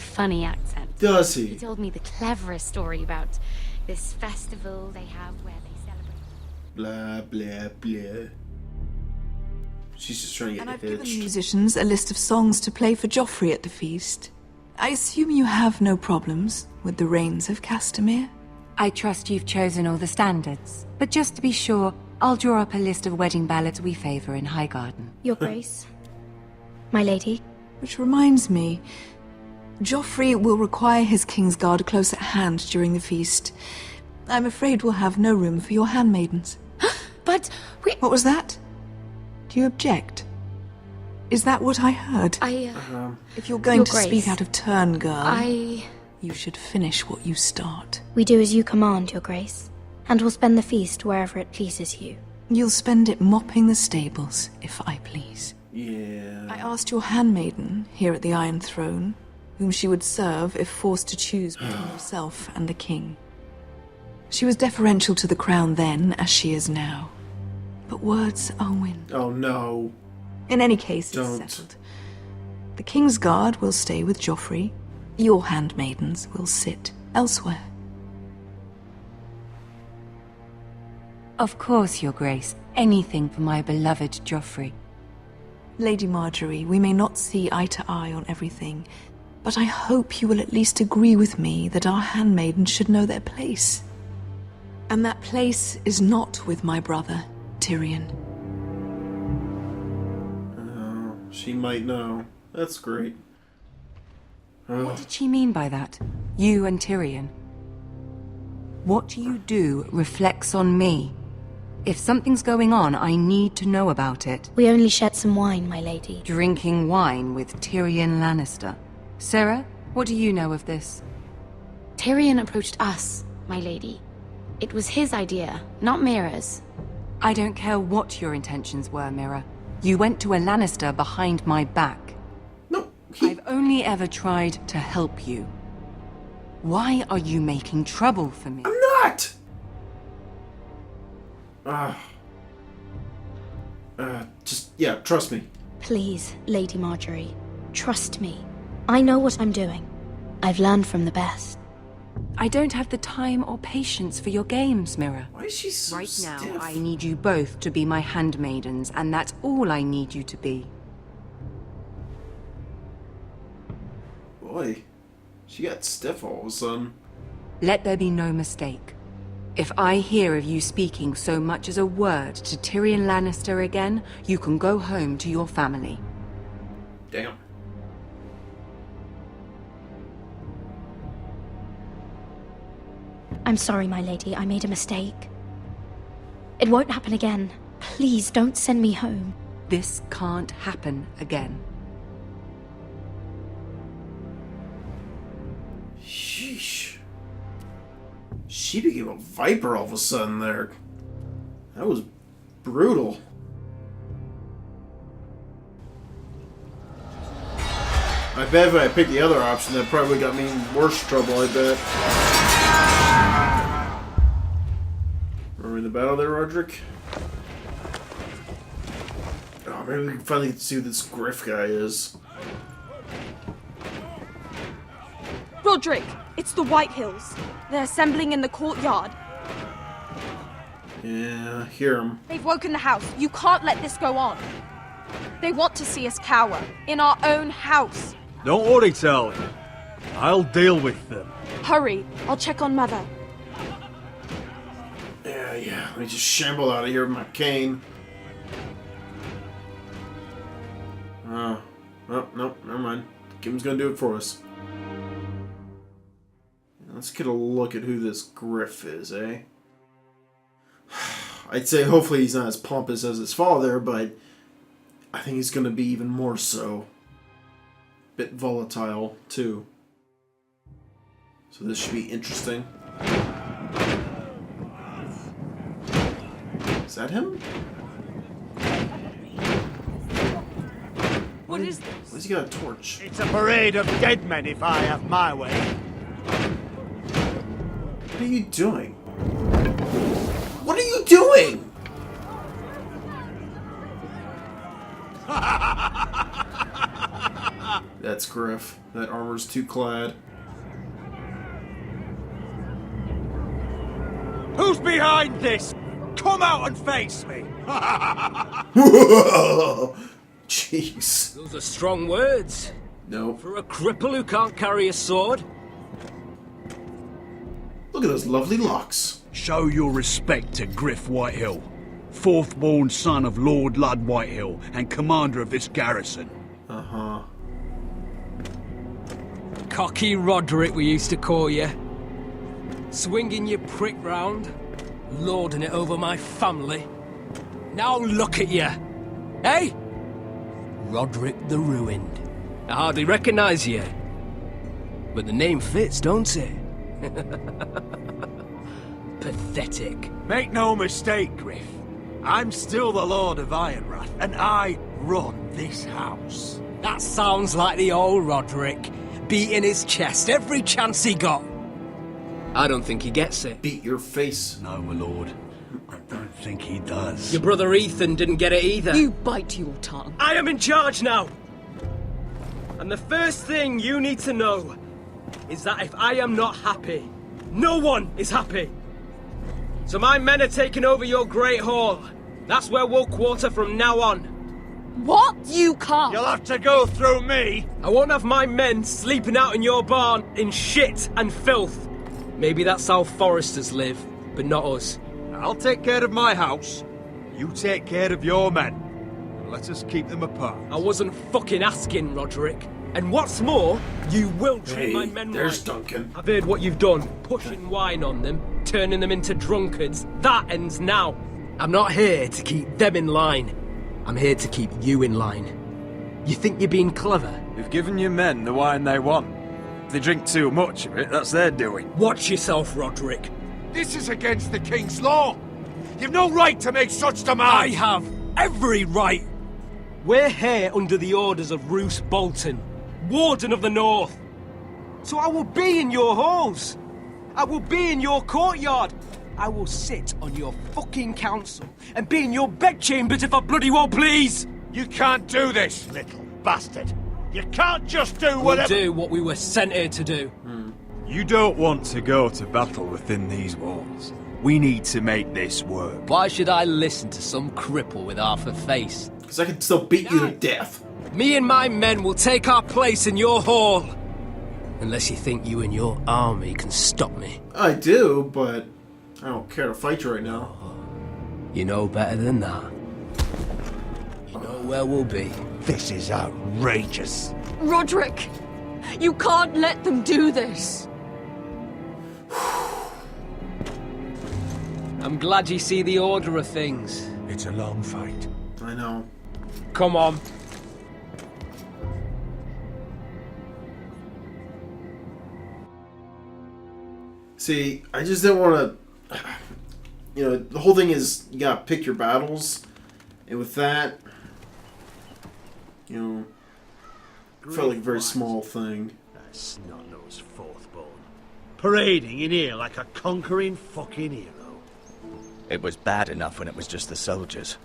funny accent. Does He he? told me the cleverest story about this festival they have where they celebrate. Blah, blah, blah. She's just trying to And get I've given hitched. musicians a list of songs to play for Joffrey at the feast. I assume you have no problems with the Rains of Castamere? I trust you've chosen all the standards. But just to be sure, I'll draw up a list of wedding ballads we favour in Highgarden. Your Grace, my lady. Which reminds me, Joffrey will require his Kingsguard close at hand during the feast. I'm afraid we'll have no room for your handmaidens. But we... What was that? Do you object? Is that what I heard? If you're going Your to Grace, speak out of turn, girl, I... you should finish what you start. We do as you command, Your Grace, and we'll spend the feast wherever it pleases you. You'll spend it mopping the stables, if I please. Yeah. I asked your handmaiden, here at the Iron Throne, whom she would serve if forced to choose between herself and the king. She was deferential to the crown then, as she is now. But words are wind. Oh no. In any case, Don't. it's settled. The Kingsguard will stay with Joffrey. Your handmaidens will sit elsewhere. Of course, Your Grace. Anything for my beloved Joffrey. Lady Marjorie, we may not see eye to eye on everything, but I hope you will at least agree with me that our handmaidens should know their place. And that place is not with my brother, Tyrion. Oh, she might know. That's great. What did she mean by that? You and Tyrion? What you do reflects on me. If something's going on, I need to know about it. We only shed some wine, my lady. Drinking wine with Tyrion Lannister. Sarah, what do you know of this? Tyrion approached us, my lady. It was his idea, not Mira's. I don't care what your intentions were, Mira. You went to a Lannister behind my back. No, I've only ever tried to help you. Why are you making trouble for me? I'm not! Yeah, trust me. Please, Lady Marjorie, trust me. I know what I'm doing. I've learned from the best. I don't have the time or patience for your games, Mira. Why is she so Right stiff? now, I need you both to be my handmaidens, and that's all I need you to be. Boy, she got stiff all of a sudden. Let there be no mistake. If I hear of you speaking so much as a word to Tyrion Lannister again, you can go home to your family. Damn. I'm sorry, my lady. I made a mistake. It won't happen again. Please don't send me home. This can't happen again. Sheesh. She became a viper all of a sudden there. That was brutal. I bet if I picked the other option, that probably got me in worse trouble, I bet. Are we in the battle there, Roderick? Oh, maybe we can finally see who this Gryff guy is. Roderick, it's the White Hills. They're assembling in the courtyard. Yeah, hear him. They've woken the house. You can't let this go on. They want to see us cower in our own house. Don't worry, Tally. I'll deal with them. Hurry, I'll check on Mother. Yeah, let me just shamble out of here with my cane. Oh, nope, never mind. Kim's gonna do it for us. Let's get a look at who this Gryff is, eh? I'd say hopefully he's not as pompous as his father, but I think he's gonna be even more so. Bit volatile, too. So this should be interesting. Is that him? What is Why has he got a torch? It's a parade of dead men if I have my way. What are you doing? What are you doing? That's Gryff. That armor's too clad. Who's behind this? Come out and face me! Jeez. Those are strong words. Nope. For a cripple who can't carry a sword. Look at those lovely locks. Show your respect to Gryff Whitehill, fourth-born son of Lord Lud Whitehill and commander of this garrison. Uh-huh. Cocky Roderick, we used to call you. Swinging your prick round, lording it over my family. Now look at you. Hey? Roderick the Ruined. I hardly recognise you. But the name fits, don't it? Pathetic. Make no mistake, Gryff. I'm still the Lord of Ironrath, and I run this house. That sounds like the old Roderick, beating his chest every chance he got. I don't think he gets it. Beat your face. No, my lord. I don't think he does. Your brother Ethan didn't get it either. You bite your tongue. I am in charge now! And the first thing you need to know is that if I am not happy, no one is happy. So my men are taking over your Great Hall. That's where we'll quarter from now on. What? You can't. You'll have to go through me! I won't have my men sleeping out in your barn in shit and filth. Maybe that's how foresters live, but not us. I'll take care of my house. You take care of your men. And let us keep them apart. I wasn't fucking asking, Roderick. And what's more, you will treat my men there's right. Duncan. I've heard what you've done, pushing wine on them, turning them into drunkards. That ends now. I'm not here to keep them in line. I'm here to keep you in line. You think you're being clever? We've given your men the wine they want. If they drink too much of it, that's their doing. Watch yourself, Roderick. This is against the king's law. You've no right to make such I demands. have every right. We're here under the orders of Roose Bolton, Warden of the North. So I will be in your halls. I will be in your courtyard. I will sit on your fucking council and be in your bedchambers if I bloody well please. You can't do this, little bastard. You can't just do We'll whatever... do what we were sent here to do. You don't want to go to battle within these walls. We need to make this work. Why should I listen to some cripple with half a face? Because I can still beat you to death. Me and my men will take our place in your hall. Unless you think you and your army can stop me. I do, but I don't care to fight you right now. You know better than that. You know where we'll be. This is outrageous. Roderick, you can't let them do this. I'm glad you see the order of things. It's a long fight. I know. Come on. See, I just didn't want to... You know, the whole thing is you gotta pick your battles. And with that... You know... It felt like a very small thing. That snot-nosed fourth-born. Parading in here like a conquering fucking hero. It was bad enough when it was just the soldiers.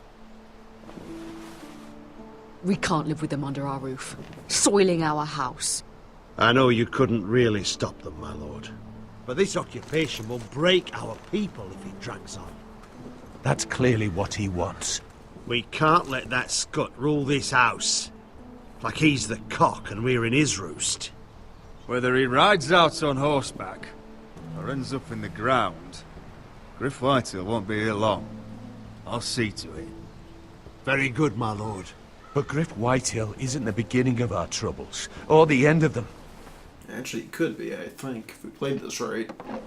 We can't live with them under our roof, soiling our house. I know you couldn't really stop them, my lord. But this occupation will break our people if it drags on. That's clearly what he wants. We can't let that scut rule this house. Like he's the cock and we're in his roost. Whether he rides out on horseback or ends up in the ground, Gryff Whitehill won't be here long. I'll see to it. Very good, my lord. But Gryff Whitehill isn't the beginning of our troubles, or the end of them. Actually, it could be, I think, if we played this right. What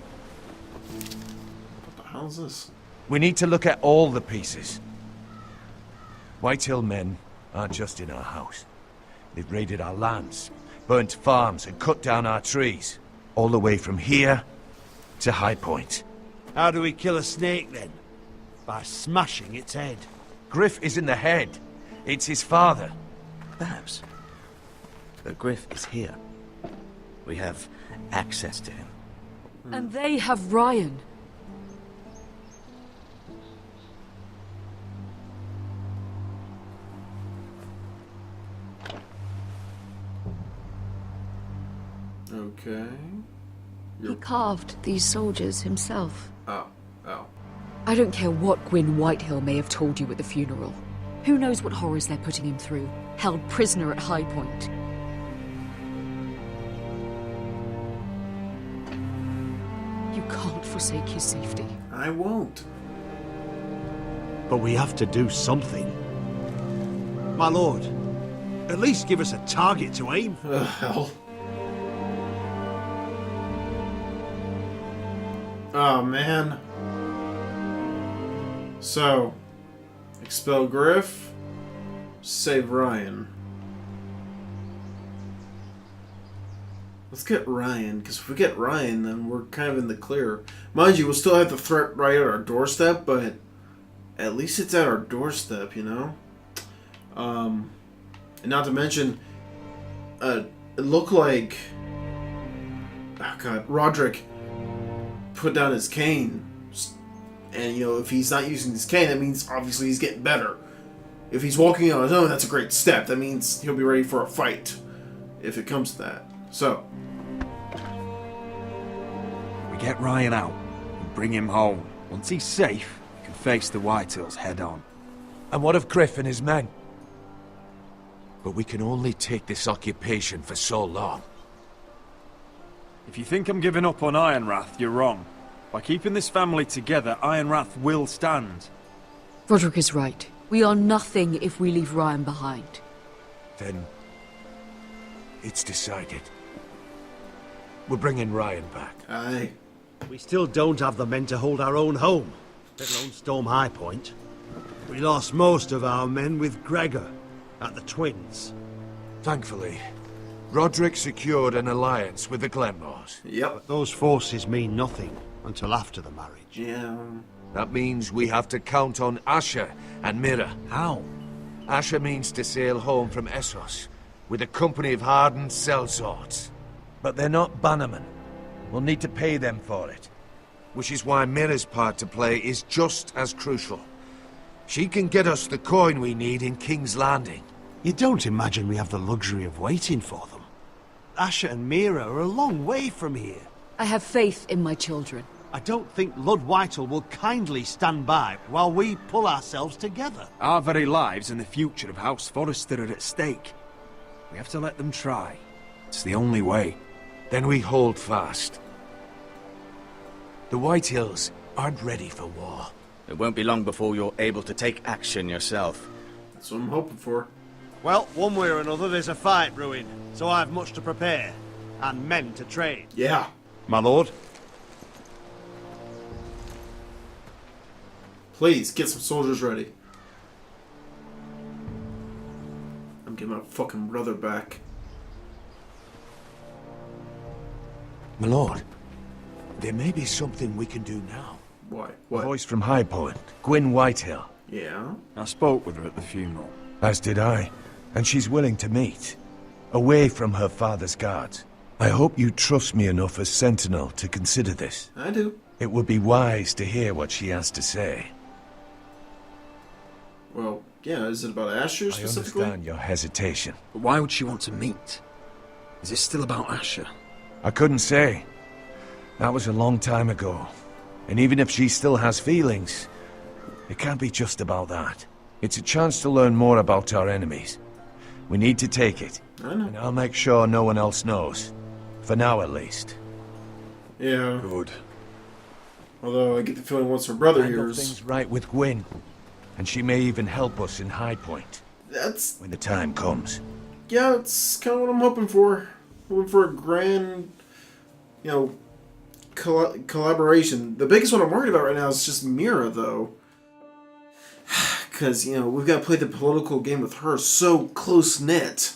the hell is this? We need to look at all the pieces. Whitehill men aren't just in our house. They've raided our lands, burnt farms and cut down our trees. All the way from here to High Point. How do we kill a snake, then? By smashing its head. Gryff isn't the head. It's his father. Perhaps. But Gryff is here. We have access to him. And they have Ryan. Okay. He carved these soldiers himself. Oh. I don't care what Gwyn Whitehill may have told you at the funeral. Who knows what horrors they're putting him through, held prisoner at High Point. You can't forsake his safety. I won't. But we have to do something. My lord, at least give us a target to aim for. Hell. Oh, man. So, expel Gryff, save Ryan. Let's get Ryan, because if we get Ryan, then we're kind of in the clear. Mind you, we'll still have the threat right at our doorstep, but at least it's at our doorstep, you know? And not to mention, it looked like... Oh, God. Roderick put down his cane. And, you know, if he's not using his cane, that means obviously he's getting better. If he's walking on his own, that's a great step. That means he'll be ready for a fight, if it comes to that. So. We get Ryan out and bring him home. Once he's safe, we can face the Whitehills head on. And what of Gryff and his men? But we can only take this occupation for so long. If you think I'm giving up on Ironrath, you're wrong. By keeping this family together, Ironrath will stand. Roderick is right. We are nothing if we leave Ryan behind. Then... it's decided. We're bringing Ryan back. Aye. We still don't have the men to hold our own home, let alone storm High Point. We lost most of our men with Gregor at the Twins. Thankfully, Roderick secured an alliance with the Glenmores. Yep. But those forces mean nothing until after the marriage. Yeah. That means we have to count on Asher and Mira. How? Asher means to sail home from Essos with a company of hardened sellswords. But they're not bannermen. We'll need to pay them for it. Which is why Mira's part to play is just as crucial. She can get us the coin we need in King's Landing. You don't imagine we have the luxury of waiting for them? Asher and Mira are a long way from here. I have faith in my children. I don't think Lord Whitehall will kindly stand by while we pull ourselves together. Our very lives and the future of House Forrester are at stake. We have to let them try. It's the only way. Then we hold fast. The Whitehills aren't ready for war. It won't be long before you're able to take action yourself. That's what I'm hoping for. Well, one way or another there's a fight brewing, so I've much to prepare. And men to train. Yeah. My lord? Please, get some soldiers ready. I'm getting my fucking brother back. My lord, there may be something we can do now. Why? A What? voice from High Point, Gwyn Whitehill. Yeah? I spoke with her at the funeral. As did I. And she's willing to meet. Away from her father's guards. I hope you trust me enough as Sentinel to consider this. I do. It would be wise to hear what she has to say. Well, yeah, is it about Asher specifically? I understand your hesitation. But why would she want to meet? Is it still about Asher? I couldn't say. That was a long time ago. And even if she still has feelings, it can't be just about that. It's a chance to learn more about our enemies. We need to take it. I know. And I'll make sure no one else knows. For now, at least. Yeah. Good. Although I get the feeling once her brother I got hears... things right with Gwyn. And she may even help us in High Point. That's... When the time comes. Yeah, it's kind of what I'm hoping for. Hoping for a grand, you know, collaboration. The biggest one I'm worried about right now is just Mira, though. Because, you know, we've got to play the political game with her so close-knit.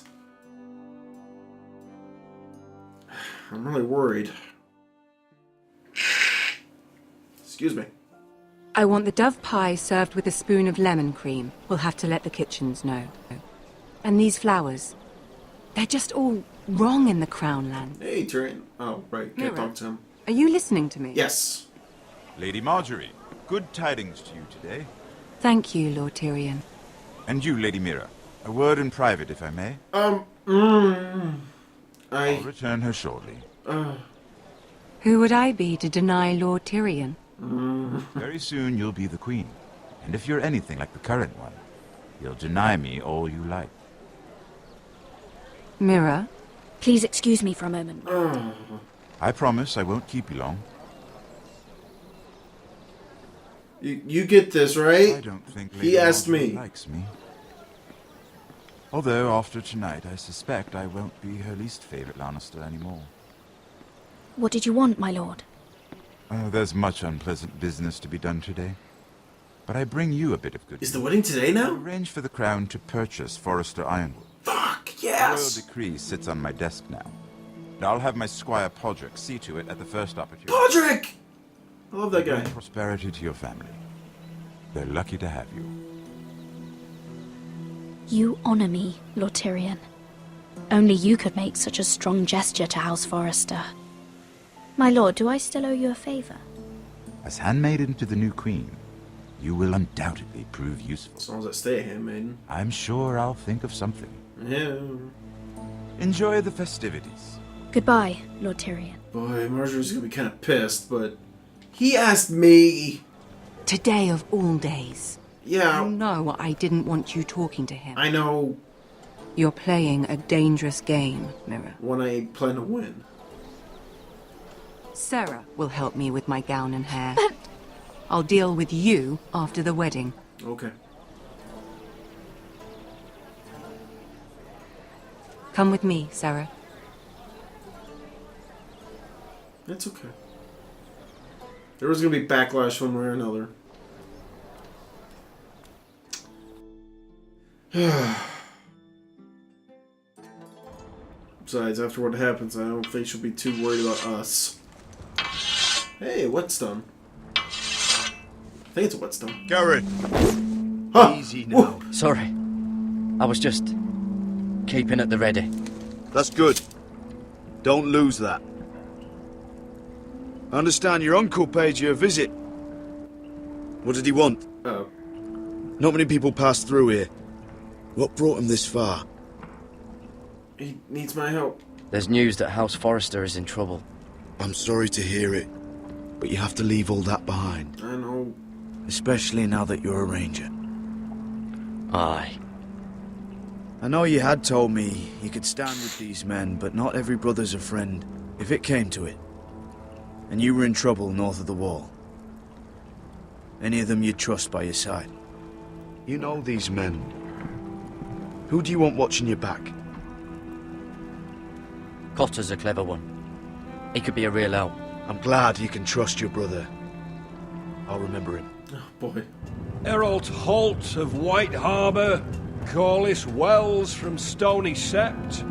I'm really worried. Excuse me. I want the dove pie served with a spoon of lemon cream. We'll have to let the kitchens know. And these flowers. They're just all wrong in the Crown Land. Hey, Tyrion. Oh, right. Can't Mira. talk to him. Are you listening to me? Yes. Lady Marjorie, good tidings to you today. Thank you, Lord Tyrion. And you, Lady Mira. A word in private, if I may. I'll return her shortly. Who would I be to deny Lord Tyrion? Very soon you'll be the queen. And if you're anything like the current one, you'll deny me all you like. Mira? Please excuse me for a moment. I promise I won't keep you long. You get this, right? I don't think he asked Marjorie me. Likes me. Although after tonight, I suspect I won't be her least favorite Lannister anymore. What did you want, my lord? There's much unpleasant business to be done today. But I bring you a bit of good news. Is the wedding today now? Arrange for the crown to purchase Forrester Ironwood. Fuck, yes! The royal decree sits on my desk now. And I'll have my squire Podrick see to it at the first opportunity. Podrick! I love that guy. Bring prosperity to your family. They're lucky to have you. You honor me, Lord Tyrion. Only you could make such a strong gesture to House Forrester. My lord, do I still owe you a favor? As handmaiden to the new queen, you will undoubtedly prove useful. As long as I stay a handmaiden. I'm sure I'll think of something. Yeah. Enjoy the festivities. Goodbye, Lord Tyrion. Boy, Marjorie's gonna be kind of pissed, but he asked me. Today of all days. Yeah. You know I didn't want you talking to him. I know. You're playing a dangerous game, Mira. One I plan to win. Sarah will help me with my gown and hair. I'll deal with you after the wedding. Okay. Come with me, Sarah. It's okay. There was gonna be backlash one way or another. Besides, after what happens, I don't think she'll be too worried about us. Hey, whetstone. I think it's a whetstone. Gared! Huh. Easy now. Sorry. I was just keeping at the ready. That's good. Don't lose that. I understand your uncle paid you a visit. What did he want? Oh. Not many people pass through here. What brought him this far? He needs my help. There's news that House Forrester is in trouble. I'm sorry to hear it, but you have to leave all that behind. I know. Especially now that you're a ranger. Aye. I know you had told me you could stand with these men, but not every brother's a friend, if it came to it. And you were in trouble north of the wall. Any of them you'd trust by your side. You know these men. Who do you want watching your back? Cotter's a clever one. He could be a real help. I'm glad you can trust your brother. I'll remember him. Oh, boy. Errol Holt of White Harbour, Corliss Wells from Stony Sept.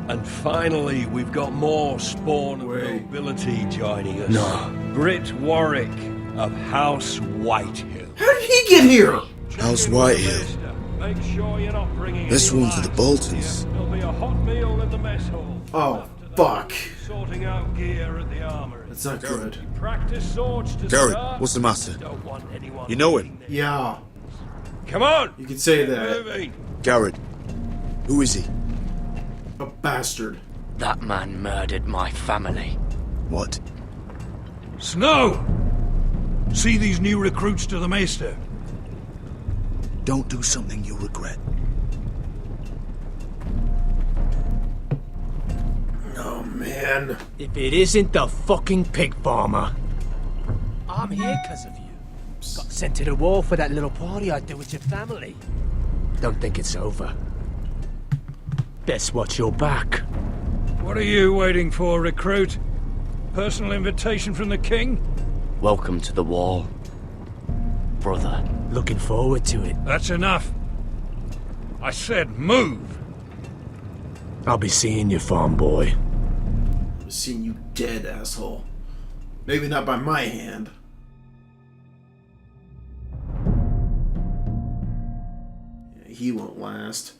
And finally, we've got more spawn of nobility joining us. No. Britt Warwick of House Whitehill. How did he get here? House Whitehill. Make sure you're not bringing This any one's for the Boltons. There'll be a hot meal in the mess hall. Oh, fuck. Sorting out gear at the armory. That's not good. Practice swords to Gared, start. what's the matter? Don't want anyone You know him? Yeah. Come on! You could say that. Moving. Gared. Who is he? A bastard. That man murdered my family. What? Snow! See these new recruits to the Maester? Don't do something you'll regret. Oh, man. If it isn't the fucking pig farmer. I'm here because of you. Got sent to the wall for that little party I did with your family. Don't think it's over. Best watch your back. What are you waiting for, recruit? Personal invitation from the king? Welcome to the wall, brother. Looking forward to it. That's enough. I said move. I'll be seeing you, farm boy. I've seen you dead, asshole. Maybe not by my hand. Yeah, he won't last.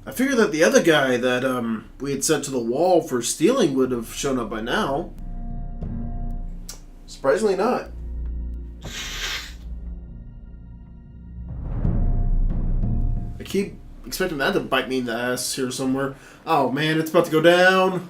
I figured that the other guy that we had sent to the wall for stealing would have shown up by now. Surprisingly not. I keep expecting that to bite me in the ass here somewhere. Oh man, it's about to go down.